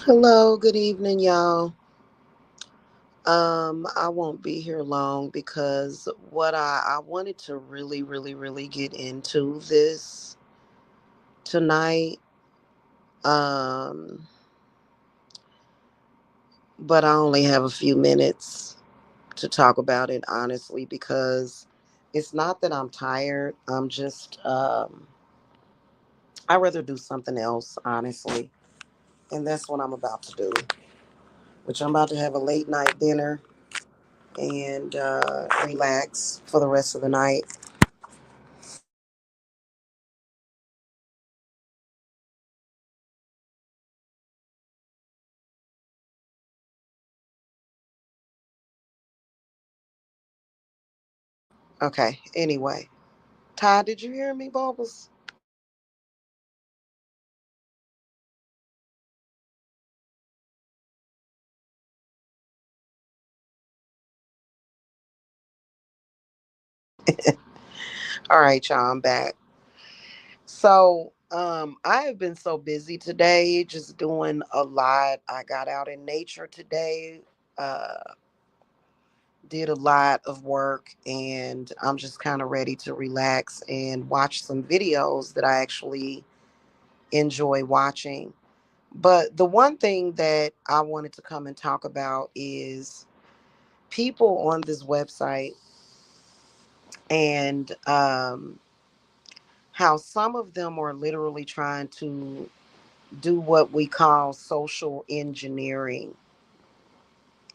Hello, good evening, y'all. I won't be here long because what I wanted to really get into this tonight. Um, but I only have a few minutes to talk about it honestly because it's not that I'm tired. I rather do something else honestly, and that's what I'm about to do. Which I'm about to have a late night dinner and relax for the rest of the night. Okay. Anyway, Ty, did you hear me, Bubbles? All right, y'all. I'm back. I have been so busy today, just doing a lot. I got out in nature today, uh, did a lot of work, and I'm just kind of ready to relax and watch some videos that I actually enjoy watching. But the one thing that I wanted to come and talk about is people on this website and how some of them are literally trying to do what we call social engineering.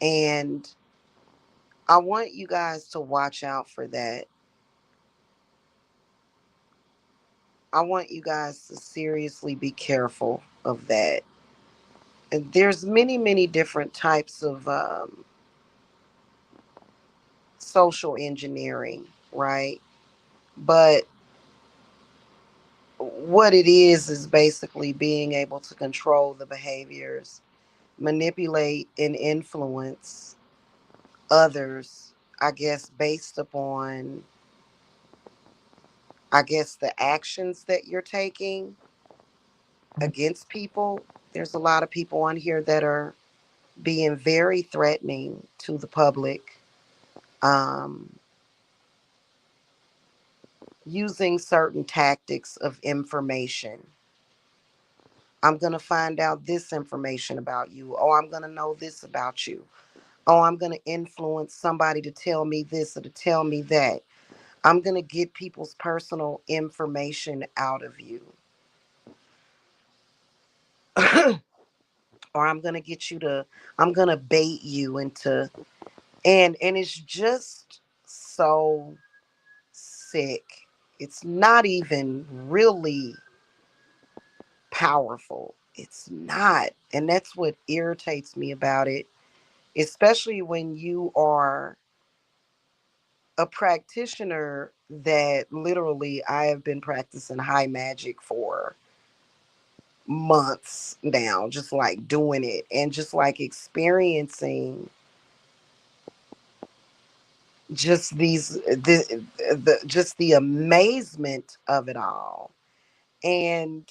And I want you guys to watch out for that. I want you guys to seriously be careful of that. And there's many different types of social engineering, right? But what it is basically being able to control the behaviors, manipulate and influence others, I guess, based upon, I guess, the actions that you're taking against people. There's a lot of people on here that are being very threatening to the public, um, using certain tactics of information. I'm going to find out this information about you. Oh, I'm going to know this about you. Oh, I'm going to influence somebody to tell me this or to tell me that. I'm going to get people's personal information out of you. Or I'm going to get you to, I'm going to bait you into, and it's just so sick. It's not even really powerful. It's not. And that's what irritates me about it, especially when you are a practitioner that literally I have been practicing high magic for months now, just like doing it and just like experiencing just the just the amazement of it all. And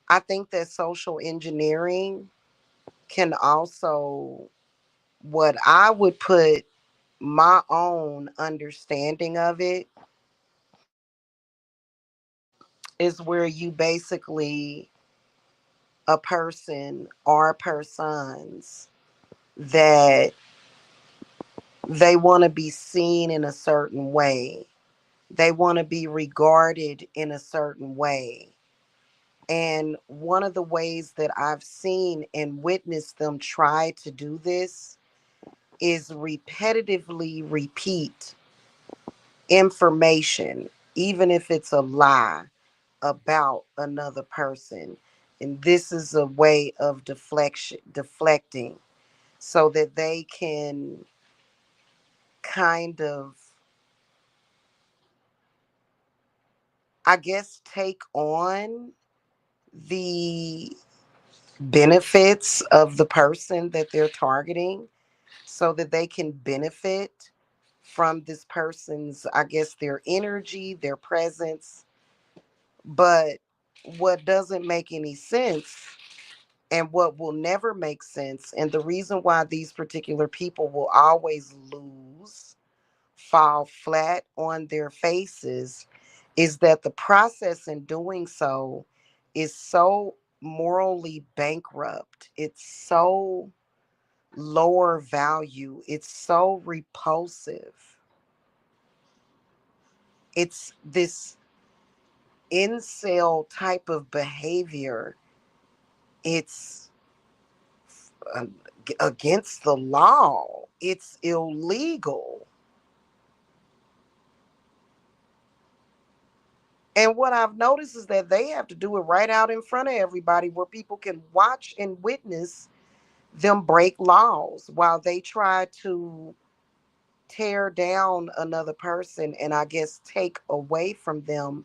I think that social engineering can also, what I would put my own understanding of it, is where you basically, a person or persons that they want to be seen in a certain way. They want to be regarded in a certain way. And one of the ways that I've seen and witnessed them try to do this is repetitively repeat information, even if it's a lie about another person. And this is a way of deflecting so that they can kind of, I guess, take on the benefits of the person that they're targeting so that they can benefit from this person's, I guess, their energy, their presence. But what doesn't make any sense and what will never make sense, and the reason why these particular people will always lose, fall flat on their faces, is that the process in doing so is so morally bankrupt. It's so lower value. It's so repulsive. It's this incel type of behavior. It's uh, against the law. It's illegal. And what I've noticed is that they have to do it right out in front of everybody where people can watch and witness them break laws while they try to tear down another person and I guess take away from them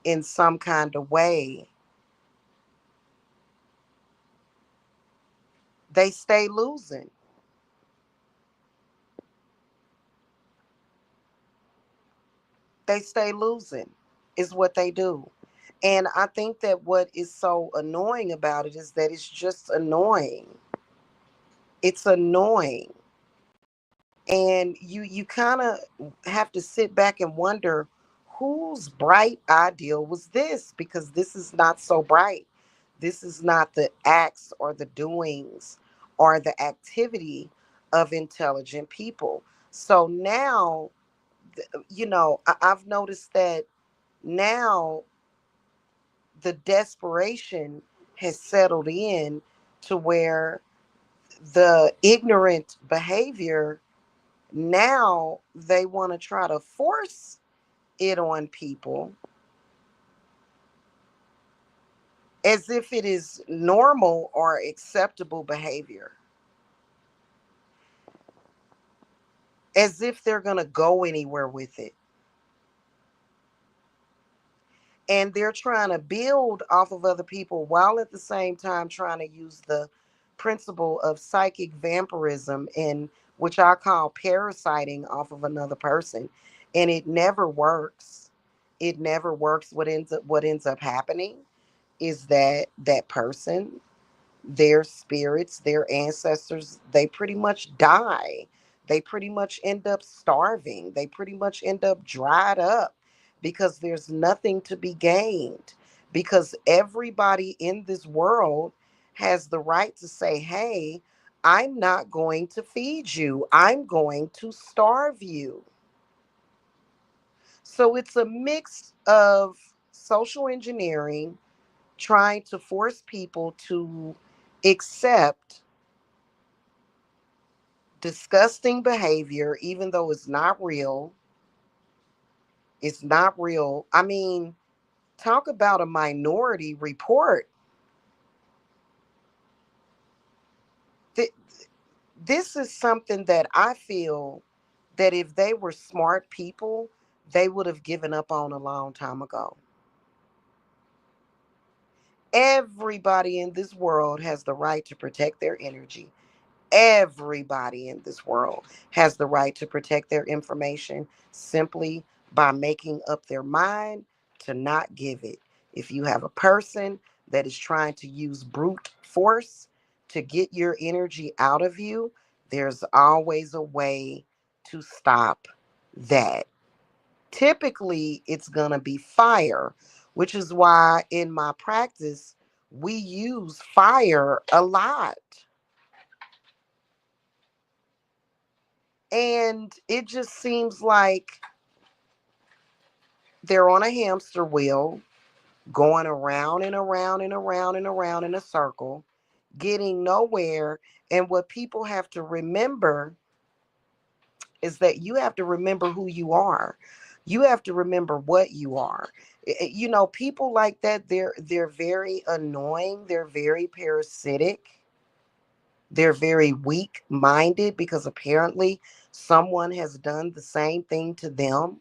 in some kind of way. They stay losing. They stay losing, is what they do. And I think that what is so annoying about it is that it's just annoying. It's annoying. And you kind of have to sit back and wonder whose bright idea was this, because this is not so bright. This is not the acts or the doings or the activity of intelligent people. So now, I've noticed that now the desperation has settled in to where the ignorant behavior, now they want to try to force it on people as if it is normal or acceptable behavior, as if they're going to go anywhere with it. And they're trying to build off of other people while at the same time trying to use the principle of psychic vampirism, and which I call parasiting off of another person. And it never works. It never works. What ends up happening is that that person, their spirits, their ancestors, they pretty much die. They pretty much end up starving. They pretty much end up dried up because there's nothing to be gained. Because everybody in this world has the right to say, hey, I'm not going to feed you, I'm going to starve you. So it's a mix of social engineering, trying to force people to accept disgusting behavior, even though it's not real. It's not real. I mean, talk about a minority report. Th- this is something that I feel that if they were smart people, they would have given up on a long time ago. Everybody in this world has the right to protect their energy. Everybody in this world has the right to protect their information simply by making up their mind to not give it. If you have a person that is trying to use brute force to get your energy out of you, there's always a way to stop that. Typically, it's going to be fire, which is why in my practice, we use fire a lot. And it just seems like they're on a hamster wheel, going around and around and around and around in a circle, getting nowhere. And what people have to remember is that you have to remember who you are. You have to remember what you are. People like that, they're very annoying, they're very parasitic, they're very weak minded because apparently someone has done the same thing to them.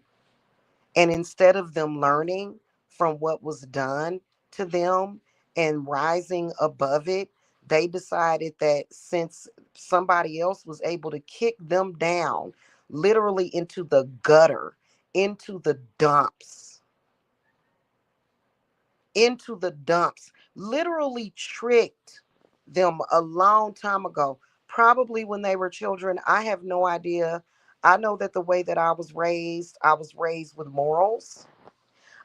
And instead of them learning from what was done to them and rising above it, they decided that since somebody else was able to kick them down literally into the gutter, into the dumps, into the dumps, literally tricked them a long time ago, probably when they were children. I have no idea. I know that the way that I was raised with morals.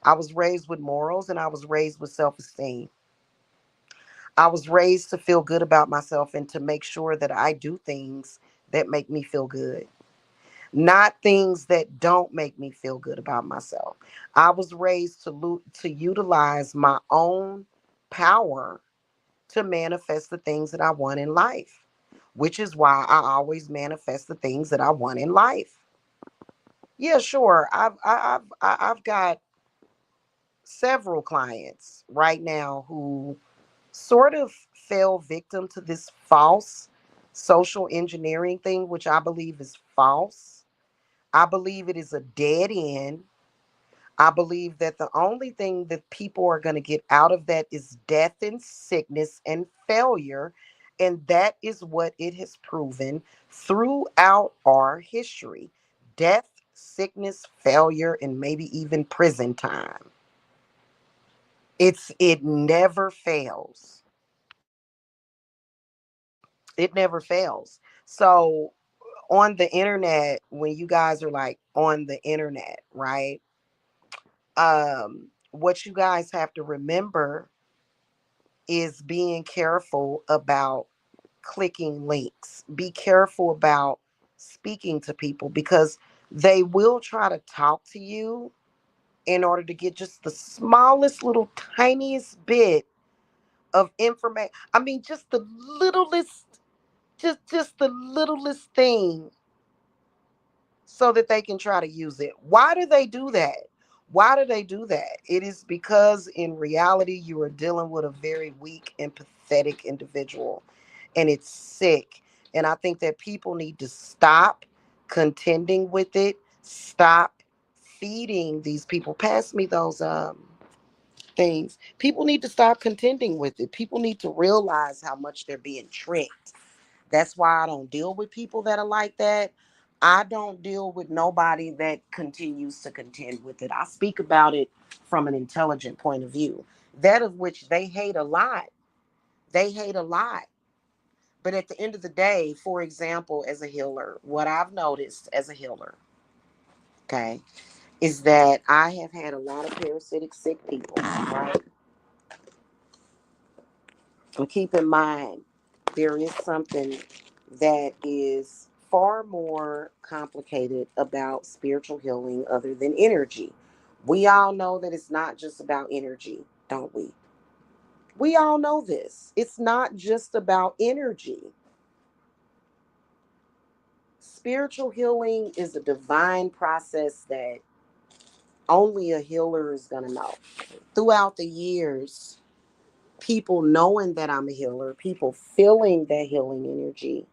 I was raised with morals and I was raised with self esteem. I was raised to feel good about myself and to make sure that I do things that make me feel good, not things that don't make me feel good about myself. I was raised to utilize my own power to manifest the things that I want in life, which is why I always manifest the things that I want in life. Yeah, sure. I've got several clients right now who sort of fell victim to this false social engineering thing, which I believe is false. I believe it is a dead end. I believe that the only thing that people are going to get out of that is death and sickness and failure. And that is what it has proven throughout our history: death, sickness, failure, and maybe even prison time. It never fails. It never fails. So on the internet, when you guys are like on the internet, right? What you guys have to remember is being careful about clicking links. Be careful about speaking to people because they will try to talk to you in order to get just the smallest little tiniest bit of information. I mean, just the littlest, just the littlest thing so that they can try to use it. Why do they do that? Why do they do that? It is because in reality, you are dealing with a very weak and pathetic individual, and it's sick. And I think that people need to stop contending with it, stop feeding these people. Pass me those things. People need to stop contending with it. People need to realize how much they're being tricked. That's why I don't deal with people that are like that. I don't deal with nobody that continues to contend with it. I speak about it from an intelligent point of view, that of which they hate a lot. They hate a lot. But at the end of the day, for example, as a healer, what I've noticed as a healer, okay, is that I have had a lot of parasitic sick people, right? And keep in mind, there is something that is far more complicated about spiritual healing other than energy. We all know that it's not just about energy, don't we? We all know this. It's not just about energy. Spiritual healing is a divine process that only a healer is going to know. Throughout the years, people knowing that I'm a healer, people feeling that healing energy,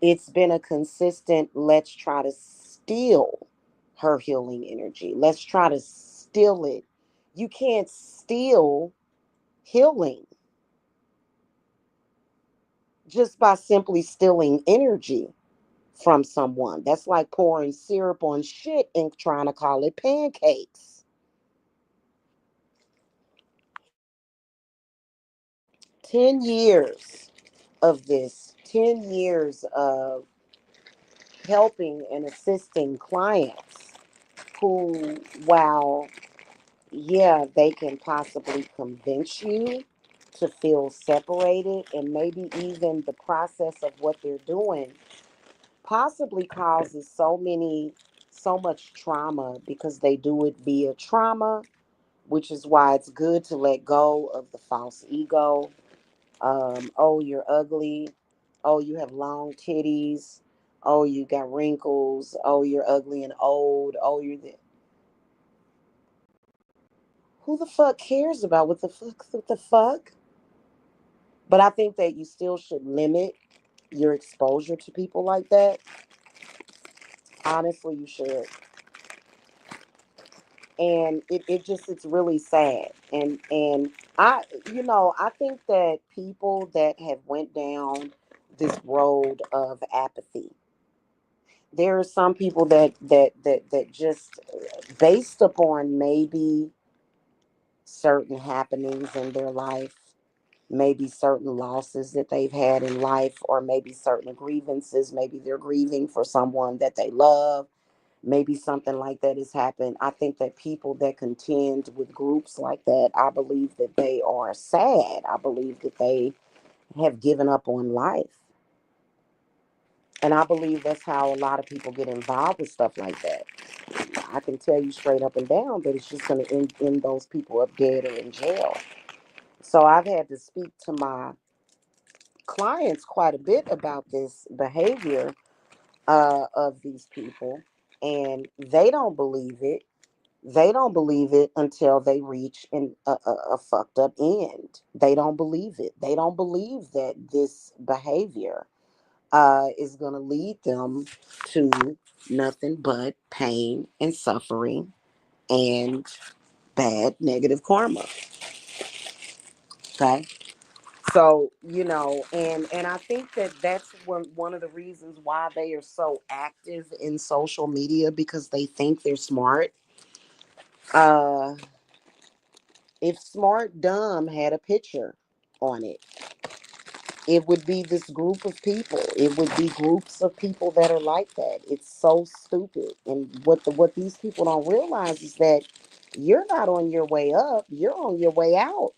it's been a consistent, let's try to steal her healing energy. Let's try to steal it. You can't steal healing just by simply stealing energy from someone. That's like pouring syrup on shit and trying to call it pancakes. 10 years of this, 10 years of helping and assisting clients who, while yeah, they can possibly convince you to feel separated, and maybe even the process of what they're doing possibly causes so much trauma because they do it via trauma, which is why it's good to let go of the false ego. Oh, you're ugly. Oh, you have long titties. Oh, you got wrinkles. Oh, you're ugly and old. Oh, who the fuck cares about what the fuck? What the fuck? But I think that you still should limit your exposure to people like that. Honestly, you should. And it's really sad. And I think that people that have went down this road of apathy, there are some people that just based upon maybe certain happenings in their life, maybe certain losses that they've had in life, or maybe certain grievances. Maybe they're grieving for someone that they love. Maybe something like that has happened. I think that people that contend with groups like that, I believe that they are sad. I believe that they have given up on life. And I believe that's how a lot of people get involved with stuff like that. I can tell you straight up and down that it's just going to end those people up dead or in jail. So I've had to speak to my clients quite a bit about this behavior of these people, and they don't believe it. They don't believe it until they reach a fucked up end. They don't believe it. They don't believe that this behavior is going to lead them to nothing but pain and suffering and bad negative karma. Okay. So, and I think that that's one of the reasons why they are so active in social media, because they think they're smart. Uh, if Smart Dumb had a picture on it, it would be this group of people. It would be groups of people that are like that. It's so stupid. And what these people don't realize is that you're not on your way up, you're on your way out.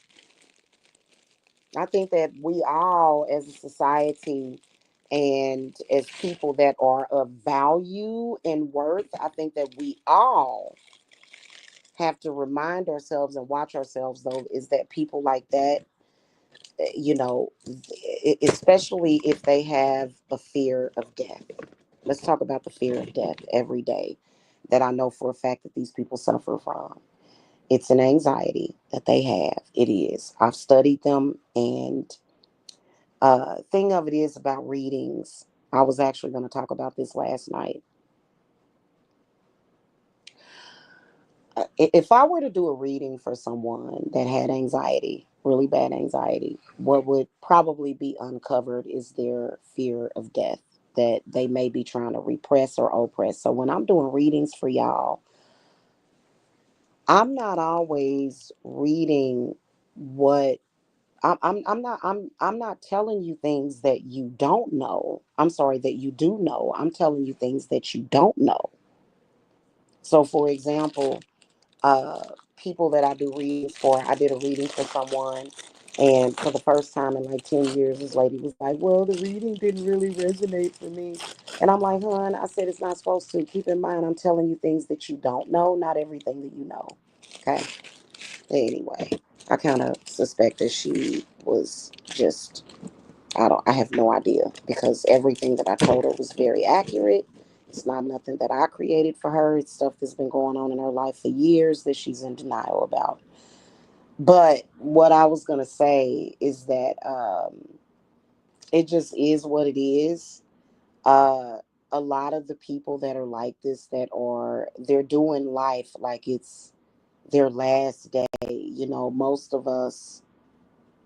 I think that we all, as a society and as people that are of value and worth, I think that we all have to remind ourselves and watch ourselves, though, is that people like that, especially if they have a fear of death. Let's talk about the fear of death every day that I know for a fact that these people suffer from. It's an anxiety that they have. It is. I've studied them, and thing of it is about readings. I was actually going to talk about this last night. If I were to do a reading for someone that had anxiety, really bad anxiety, what would probably be uncovered is their fear of death that they may be trying to repress or oppress. So when I'm doing readings for y'all, I'm not always reading what I'm not telling you things that you don't know. I'm sorry, that you do know. I'm telling you things that you don't know. So for example, uh, people that I do readings for. I did a reading for someone, and for the first time in like 10 years, this lady was like, well, the reading didn't really resonate for me. And I'm like, hon, I said it's not supposed to. Keep in mind, I'm telling you things that you don't know, not everything that you know. Okay. Anyway, I kind of suspect that she was just, I have no idea, because everything that I told her was very accurate. It's not nothing that I created for her. It's stuff that's been going on in her life for years that she's in denial about. But what I was going to say is that it just is what it is. Uh, a lot of the people that are like this, they're doing life like it's their last day. Most of us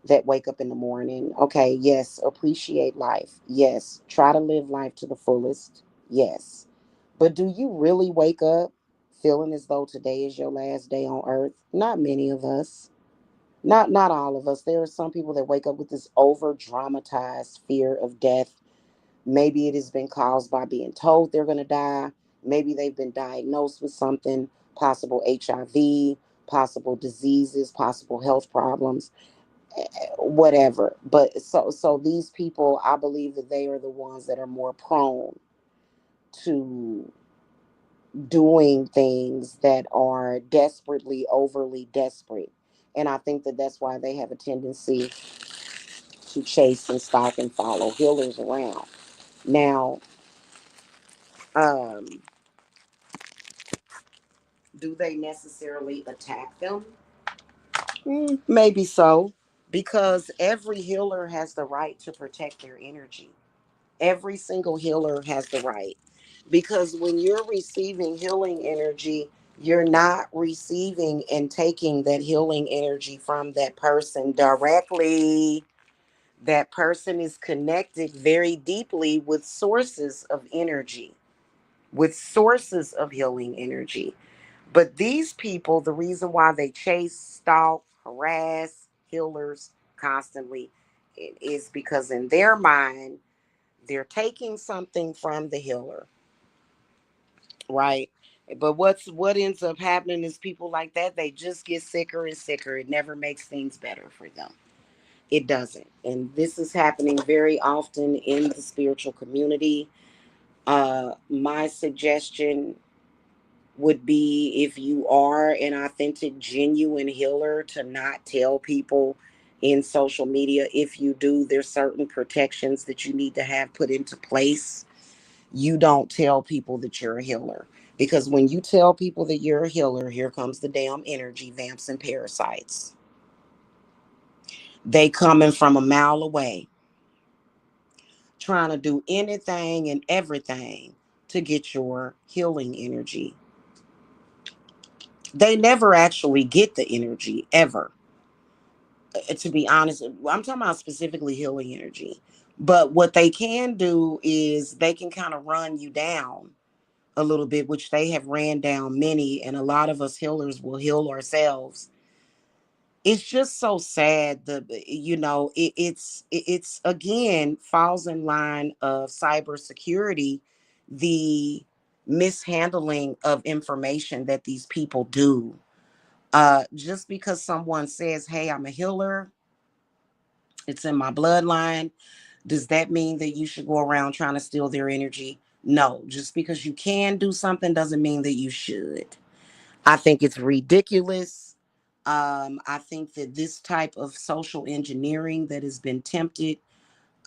that wake up in the morning. Okay, yes, appreciate life. Yes, try to live life to the fullest. Yes. But do you really wake up feeling as though today is your last day on earth? Not many of us. Not all of us. There are some people that wake up with this over dramatized fear of death. Maybe it has been caused by being told they're going to die. Maybe they've been diagnosed with something, possible HIV, possible diseases, possible health problems, whatever. But so these people, I believe that they are the ones that are more prone to doing things that are desperately, overly desperate. And I think that that's why they have a tendency to chase and stalk and follow healers around. Now, um, do they necessarily attack them? Maybe so, because every healer has the right to protect their energy. Every single healer has the right. Because when you're receiving healing energy, you're not receiving and taking that healing energy from that person directly. That person is connected very deeply with sources of energy, with sources of healing energy. But these people, the reason why they chase, stalk, harass healers constantly is because in their mind, they're taking something from the healer, right? But what ends up happening is people like that, they just get sicker and sicker. It never makes things better for them. It doesn't. And this is happening very often in the spiritual community. My suggestion would be, if you are an authentic, genuine healer, to not tell people in social media. If you do, there's certain protections that you need to have put into place. You don't tell people that you're a healer, because when you tell people that you're a healer, here comes the damn energy vamps and parasites. They coming from a mile away, trying to do anything and everything to get your healing energy. They never actually get the energy ever. To be honest, I'm talking about specifically healing energy. But what they can do is they can kind of run you down a little bit, which they have ran down many, and a lot of us healers will heal ourselves. It's just so sad. It's again falls in line of cybersecurity, the mishandling of information that these people do. Just because someone says, "Hey, I'm a healer, it's in my bloodline," does that mean that you should go around trying to steal their energy? No. Just because you can do something doesn't mean that you should. I think it's ridiculous. I think that this type of social engineering that has been tempted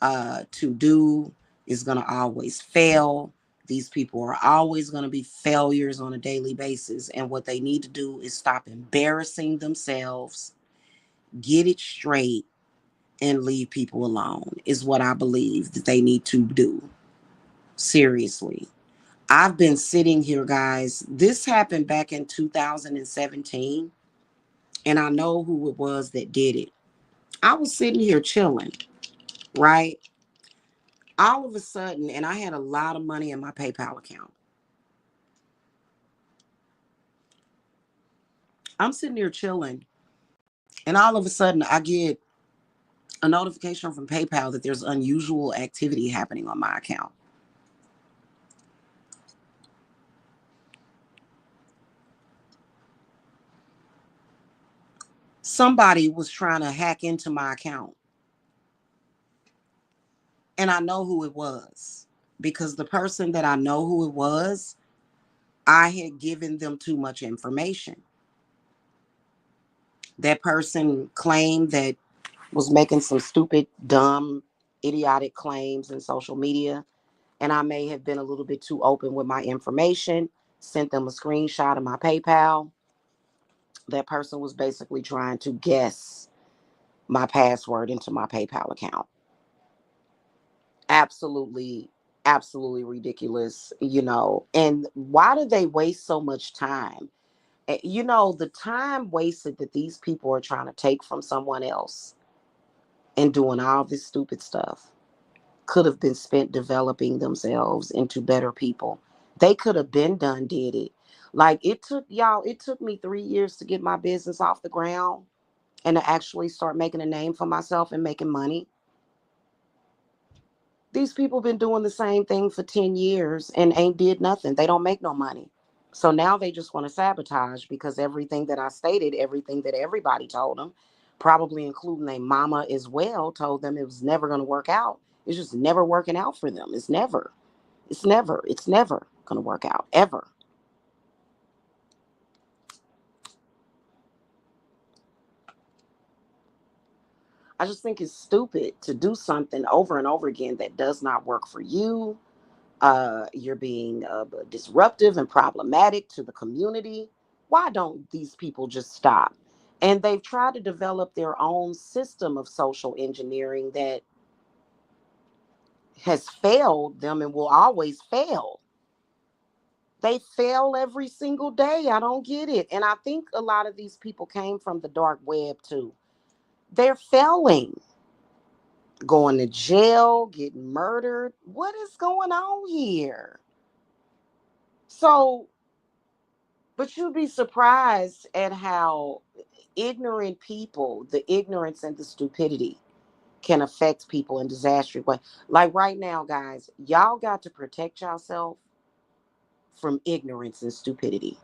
to do is going to always fail. These people are always going to be failures on a daily basis. And what they need to do is stop embarrassing themselves, get it straight, and leave people alone, is what I believe that they need to do. Seriously. I've been sitting here, guys. This happened back in 2017, and I know who it was that did it. I was sitting here chilling, right? All of a sudden, and I had a lot of money in my PayPal account. I'm sitting here chilling, and all of a sudden, I get a notification from PayPal that there's unusual activity happening on my account. Somebody was trying to hack into my account, and I know who it was, because the person that I know who it was, I had given them too much information. That person claimed that was making some stupid, dumb, idiotic claims in social media. And I may have been a little bit too open with my information, sent them a screenshot of my PayPal. That person was basically trying to guess my password into my PayPal account. Absolutely, absolutely ridiculous, you know. And why do they waste so much time? You know, the time wasted that these people are trying to take from someone else and doing all this stupid stuff could have been spent developing themselves into better people. They could have been done, did it. Like it took me 3 years to get my business off the ground and to actually start making a name for myself and making money. These people been doing the same thing for 10 years and ain't did nothing. They don't make no money. So now they just want to sabotage, because everything that I stated, everything that everybody told them, probably including their mama as well, told them it was never going to work out. It's just never working out for them. It's never going to work out, ever. I just think it's stupid to do something over and over again that does not work for you. You're being disruptive and problematic to the community. Why don't these people just stop? And they've tried to develop their own system of social engineering that has failed them and will always fail. They fail every single day. I don't get it. And I think a lot of these people came from the dark web too. They're failing, going to jail, getting murdered. What is going on here? So But you'd be surprised at how ignorant people, the ignorance and the stupidity can affect people in disastrous way. Like right now, guys, y'all got to protect yourself from ignorance and stupidity.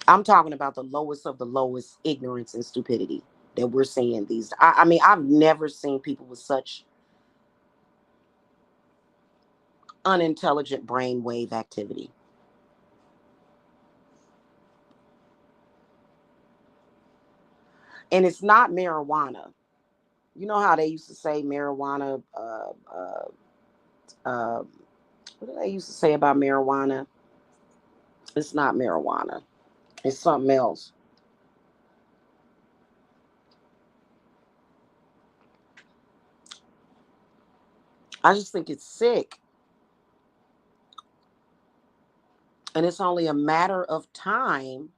I'm talking about the lowest of the lowest ignorance and stupidity that we're seeing these. I mean, I've never seen people with such unintelligent brainwave activity. And it's not marijuana. You know how they used to say marijuana, what did they used to say about marijuana? It's not marijuana. It's something else. I just think it's sick. And it's only a matter of time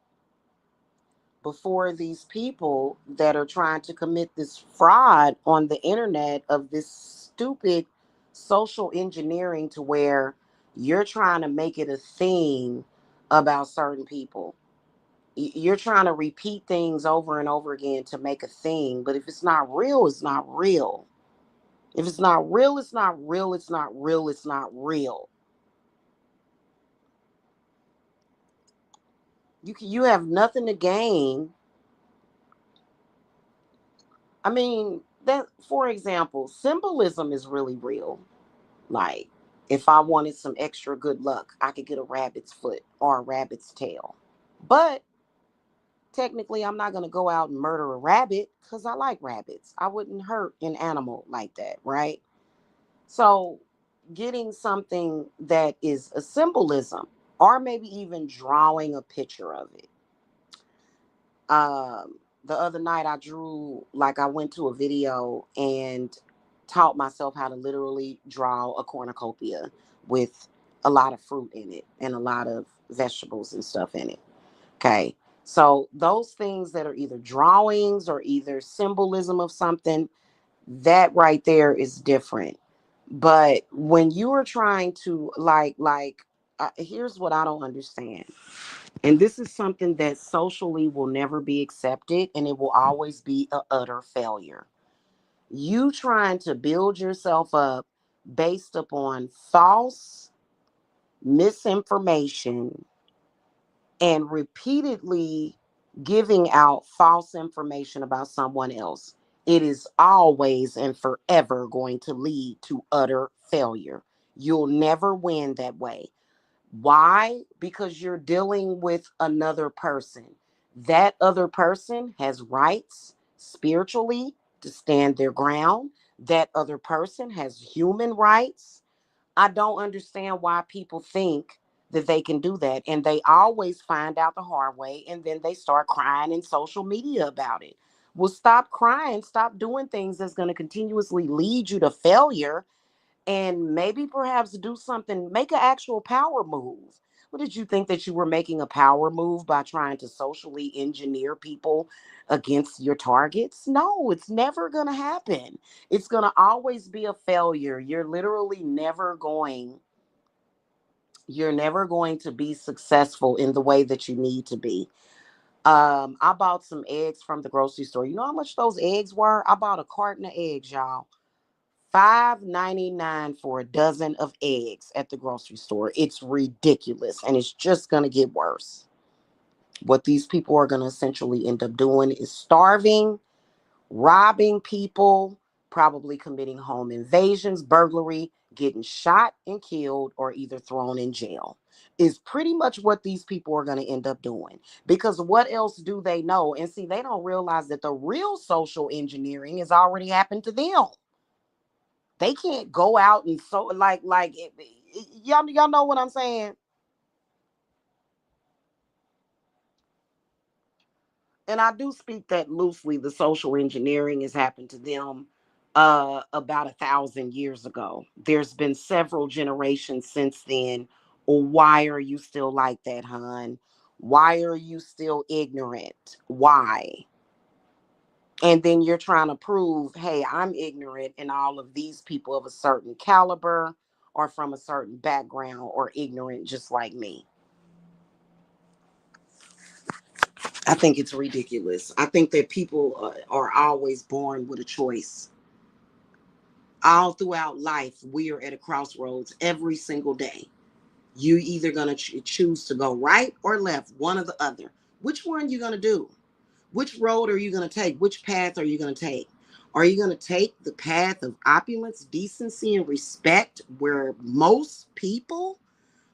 before these people that are trying to commit this fraud on the internet of this stupid social engineering to where you're trying to make it a thing about certain people. You're trying to repeat things over and over again to make a thing, but if it's not real, it's not real. If it's not real, it's not real, it's not real, it's not real. You have nothing to gain. I mean, that for example, symbolism is really real. Like, if I wanted some extra good luck, I could get a rabbit's foot or a rabbit's tail. But technically, I'm not going to go out and murder a rabbit because I like rabbits. I wouldn't hurt an animal like that, right? So, getting something that is a symbolism or maybe even drawing a picture of it. The other night I drew, like, I went to a video and taught myself how to literally draw a cornucopia with a lot of fruit in it and a lot of vegetables and stuff in it. Okay. So those things that are either drawings or either symbolism of something, that right there is different. But when you are trying to here's what I don't understand. And this is something that socially will never be accepted and it will always be a utter failure. You trying to build yourself up based upon false misinformation and repeatedly giving out false information about someone else. It is always and forever going to lead to utter failure. You'll never win that way. Why? Because you're dealing with another person. That other person has rights spiritually to stand their ground. That other person has human rights. I don't understand why people think that they can do that. And they always find out the hard way and then they start crying in social media about it. Well, stop crying, stop doing things that's going to continuously lead you to failure and maybe perhaps do something, make an actual power move. What did you think that you were making a power move by trying to socially engineer people against your targets? No, it's never going to happen. It's going to always be a failure. You're never going to be successful in the way that you need to be. I bought some eggs from the grocery store. You know how much those eggs were? I bought a carton of eggs, y'all. 5.99 for a dozen of eggs at the grocery store. It's ridiculous and it's just going to get worse. What these people are going to essentially end up doing is starving, robbing people, probably committing home invasions, burglary, getting shot and killed, or either thrown in jail. Is pretty much what these people are going to end up doing. Because what else do they know? And see, they don't realize that the real social engineering has already happened to them. They can't go out and y'all know what I'm saying. And I do speak that loosely. The social engineering has happened to them about 1,000 years ago. There's been several generations since then. Why are you still like that, hon? Why are you still ignorant? Why? And then you're trying to prove, hey, I'm ignorant, and all of these people of a certain caliber or from a certain background or ignorant just like me. I think it's ridiculous. I think that people are always born with a choice. All throughout life, we are at a crossroads every single day. You either going to choose to go right or left, one or the other. Which one are you going to do? Which road are you going to take? Which path are you going to take? Are you going to take the path of opulence, decency, and respect, where most people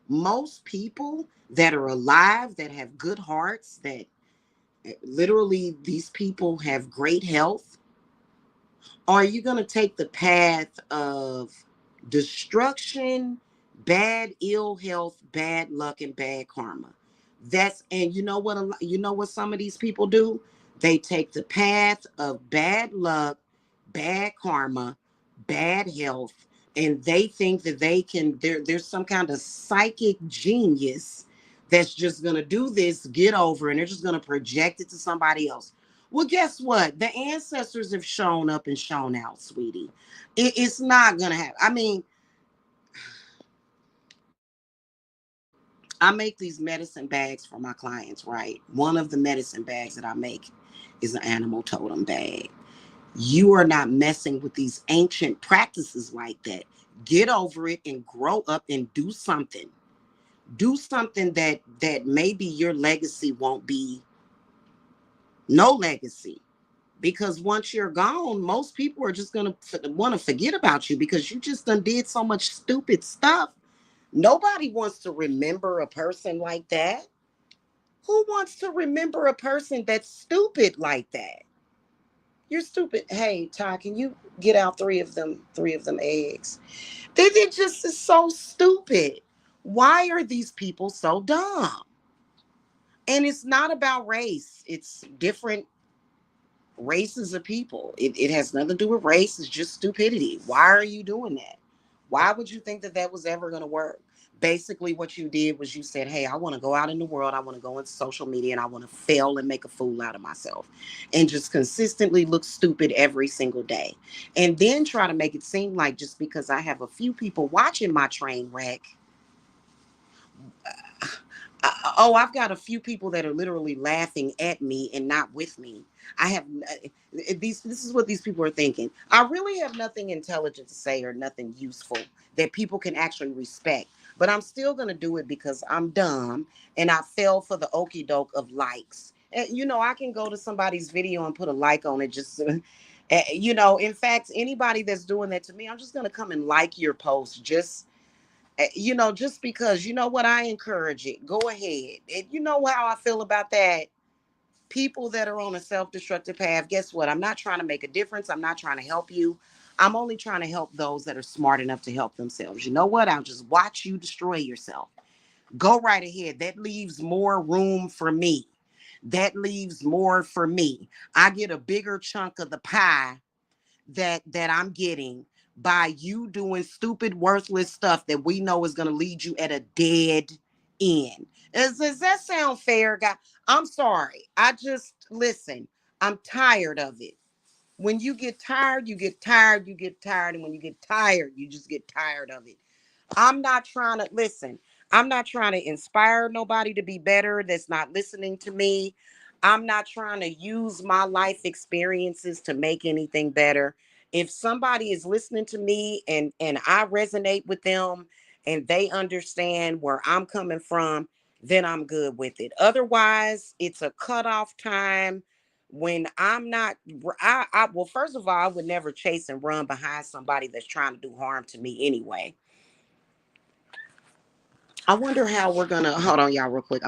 that are alive, that have good hearts, that literally these people have great health? Are you going to take the path of destruction, bad ill health, bad luck, and bad karma? And you know what some of these people do? They take the path of bad luck, bad karma, bad health, and they think that there's some kind of psychic genius that's just going to do this, get over, and they're just going to project it to somebody else. Well, guess what? The ancestors have shown up and shown out, sweetie. It's not going to happen. I mean, I make these medicine bags for my clients, right? One of the medicine bags that I make is an animal totem bag. You are not messing with these ancient practices like that. Get over it and grow up and do something. Do something that maybe your legacy won't be no legacy. Because once you're gone, most people are just going to want to forget about you because you just done did so much stupid stuff. Nobody wants to remember a person like that. Who wants to remember a person that's stupid like that? You're stupid. Hey, Ty, can you get out three of them eggs? They just is so stupid. Why are these people so dumb? And it's not about race. It's different races of people. It has nothing to do with race. It's just stupidity. Why are you doing that? Why would you think that that was ever going to work? Basically, what you did was you said, hey, I want to go out in the world. I want to go into social media and I want to fail and make a fool out of myself and just consistently look stupid every single day. And then try to make it seem like just because I have a few people watching my train wreck, I've got a few people that are literally laughing at me and not with me. I have these. This is what these people are thinking. I really have nothing intelligent to say or nothing useful that people can actually respect. But I'm still gonna do it because I'm dumb and I fell for the okey doke of likes. And, I can go to somebody's video and put a like on it just. In fact, anybody that's doing that to me, I'm just gonna come and like your post just because you know what, I encourage it. Go ahead. And you know how I feel about that. People that are on a self-destructive path, guess what? I'm not trying to make a difference. I'm not trying to help you. I'm only trying to help those that are smart enough to help themselves. You know what? I'll just watch you destroy yourself. Go right ahead. That leaves more room for me. That leaves more for me. I get a bigger chunk of the pie that I'm getting by you doing stupid, worthless stuff that we know is going to lead you at a dead end. Does that sound fair, guy? I'm sorry. I just listen. I'm tired of it. When you get tired, you get tired, you get tired, and when you get tired, you just get tired of it. I'm not trying to listen. I'm not trying to inspire nobody to be better that's not listening to me. I'm not trying to use my life experiences to make anything better. If somebody is listening to me and I resonate with them and they understand where I'm coming from, then I'm good with it. Otherwise, it's a cutoff time when I'm not well, first of all, I would never chase and run behind somebody that's trying to do harm to me anyway. I wonder how we're gonna hold on, y'all, real quick.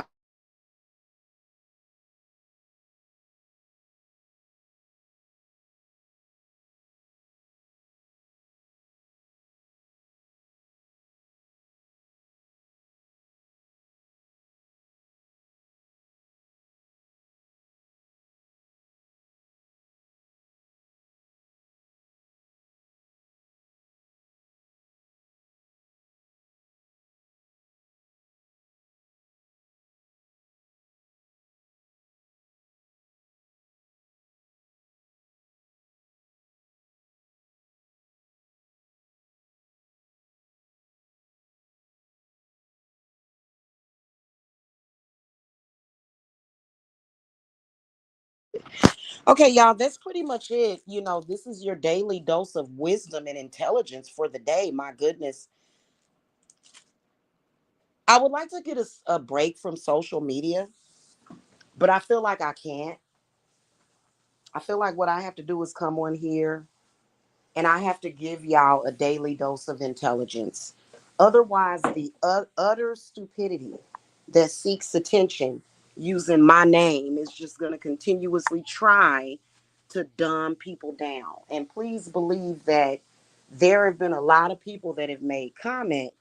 Okay, y'all, that's pretty much it. This is your daily dose of wisdom and intelligence for the day. My goodness. I would like to get a break from social media, but I feel like I can't. I feel like what I have to do is come on here and I have to give y'all a daily dose of intelligence. Otherwise, the utter stupidity that seeks attention using my name is just going to continuously try to dumb people down. And please believe that there have been a lot of people that have made comment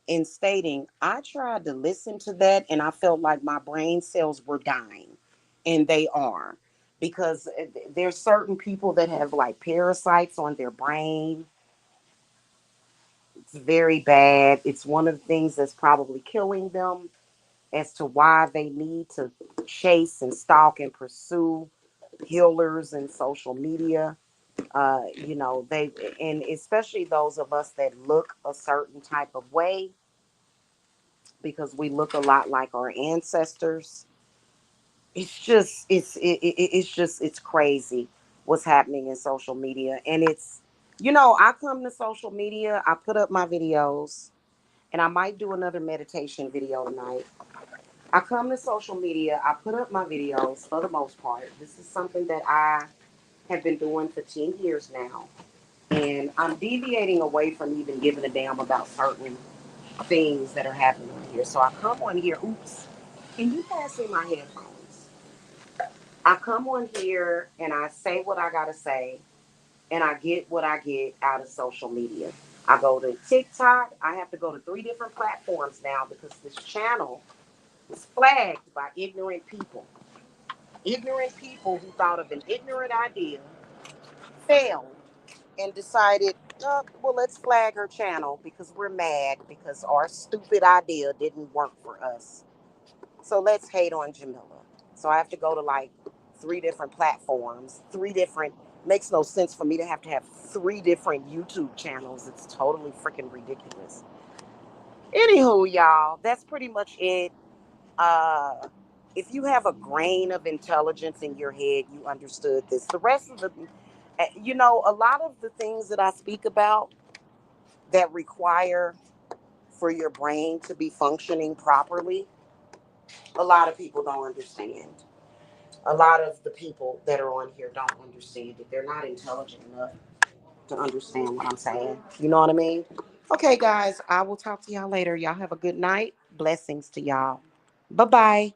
in stating, I tried to listen to that and I felt like my brain cells were dying. And they are. Because there's certain people that have like parasites on their brain. It's very bad. It's one of the things that's probably killing them as to why they need to chase and stalk and pursue healers and social media. They, and especially those of us that look a certain type of way because we look a lot like our ancestors. It's crazy what's happening in social media. And I come to social media, I put up my videos, and I might do another meditation video tonight. I come to social media, I put up my videos for the most part. This is something that I have been doing for 10 years now. And I'm deviating away from even giving a damn about certain things that are happening here. So I come on here, oops, can you pass me my headphones? I come on here and I say what I gotta say, and I get what I get out of social media. I go to TikTok. I have to go to 3 different platforms now because this channel was flagged by ignorant people. Ignorant people who thought of an ignorant idea, failed, and decided, oh, well, let's flag her channel because we're mad because our stupid idea didn't work for us. So let's hate on Jamila. So I have to go to like 3 different platforms, 3 different, makes no sense for me to have 3 different YouTube channels. It's totally freaking ridiculous. Anywho, y'all, that's pretty much it. Uh, if you have a grain of intelligence in your head, you understood this. The rest of a lot of the things that I speak about that require for your brain to be functioning properly, a lot of people don't understand. A lot of the people that are on here don't understand it. They're not intelligent enough to understand what I'm saying. You know what I mean? Okay, guys, I will talk to y'all later. Y'all have a good night. Blessings to y'all. Bye bye.